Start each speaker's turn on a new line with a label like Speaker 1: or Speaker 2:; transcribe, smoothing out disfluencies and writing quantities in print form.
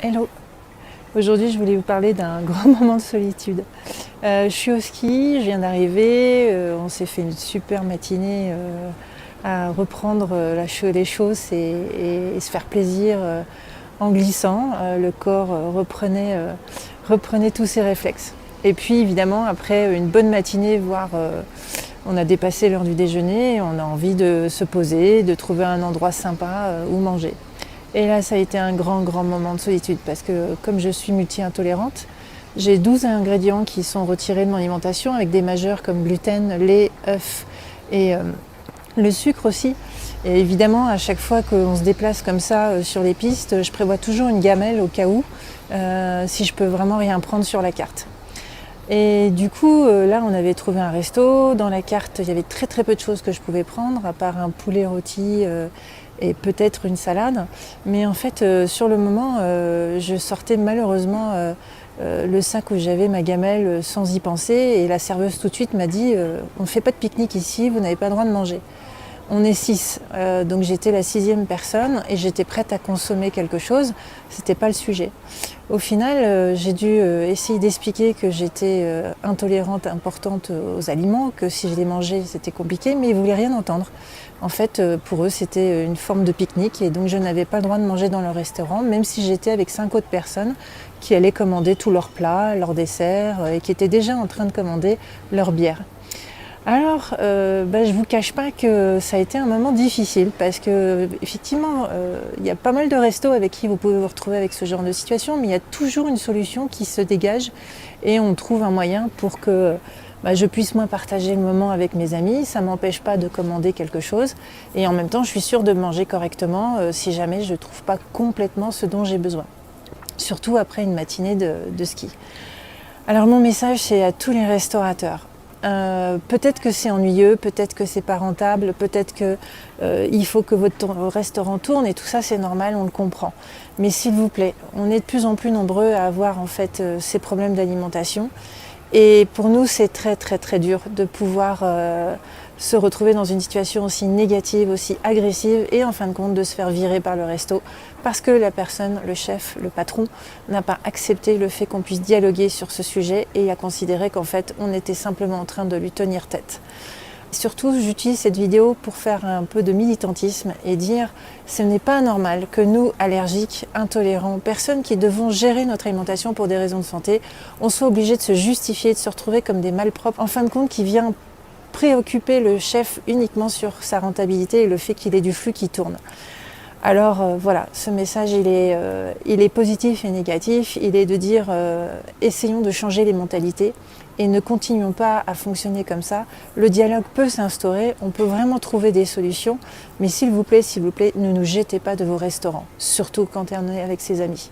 Speaker 1: Hello! Aujourd'hui, je voulais vous parler d'un grand moment de solitude. Je suis au ski, je viens d'arriver, on s'est fait une super matinée à reprendre les choses et se faire plaisir en glissant. Le corps reprenait tous ses réflexes. Et puis évidemment, après une bonne matinée, voire on a dépassé l'heure du déjeuner, on a envie de se poser, de trouver un endroit sympa où manger. Et là, ça a été un grand moment de solitude parce que comme je suis multi-intolérante, j'ai 12 ingrédients qui sont retirés de mon alimentation avec des majeurs comme gluten, lait, œufs et le sucre aussi. Et évidemment, à chaque fois qu'on se déplace comme ça sur les pistes, je prévois toujours une gamelle au cas où, si je peux vraiment rien prendre sur la carte. Et du coup, là, on avait trouvé un resto. Dans la carte, il y avait très peu de choses que je pouvais prendre, à part un poulet rôti et peut-être une salade. Mais en fait, sur le moment, je sortais malheureusement le sac où j'avais ma gamelle sans y penser. Et la serveuse tout de suite m'a dit « On ne fait pas de pique-nique ici, vous n'avez pas le droit de manger ». On est 6, donc j'étais la 6e personne et j'étais prête à consommer quelque chose, c'était pas le sujet. Au final, j'ai dû essayer d'expliquer que j'étais intolérante importante aux aliments, que si je les mangeais c'était compliqué, mais ils voulaient rien entendre. En fait, pour eux c'était une forme de pique-nique et donc je n'avais pas le droit de manger dans leur restaurant, même si j'étais avec 5 autres personnes qui allaient commander tous leurs plats, leurs desserts et qui étaient déjà en train de commander leur bière. Alors, je vous cache pas que ça a été un moment difficile parce que effectivement, il y a pas mal de restos avec qui vous pouvez vous retrouver avec ce genre de situation, mais il y a toujours une solution qui se dégage et on trouve un moyen pour que je puisse moins partager le moment avec mes amis. Ça m'empêche pas de commander quelque chose et en même temps, je suis sûre de manger correctement si jamais je trouve pas complètement ce dont j'ai besoin. Surtout après une matinée de ski. Alors mon message, c'est à tous les restaurateurs. Peut-être que c'est ennuyeux, peut-être que c'est pas rentable, peut-être que il faut que votre restaurant tourne et tout ça c'est normal, on le comprend. Mais s'il vous plaît, on est de plus en plus nombreux à avoir en fait ces problèmes d'alimentation et pour nous c'est très dur de pouvoir se retrouver dans une situation aussi négative, aussi agressive et en fin de compte de se faire virer par le resto parce que la personne, le chef, le patron n'a pas accepté le fait qu'on puisse dialoguer sur ce sujet et a considéré qu'en fait on était simplement en train de lui tenir tête. Surtout, j'utilise cette vidéo pour faire un peu de militantisme et dire ce n'est pas normal que nous, allergiques, intolérants, personnes qui devons gérer notre alimentation pour des raisons de santé, on soit obligés de se justifier, de se retrouver comme des malpropres, en fin de compte qui vient préoccuper le chef uniquement sur sa rentabilité et le fait qu'il ait du flux qui tourne. Alors voilà, ce message il est positif et négatif, il est de dire essayons de changer les mentalités et ne continuons pas à fonctionner comme ça. Le dialogue peut s'instaurer, on peut vraiment trouver des solutions, mais s'il vous plaît, ne nous jetez pas de vos restaurants, surtout quand on est avec ses amis.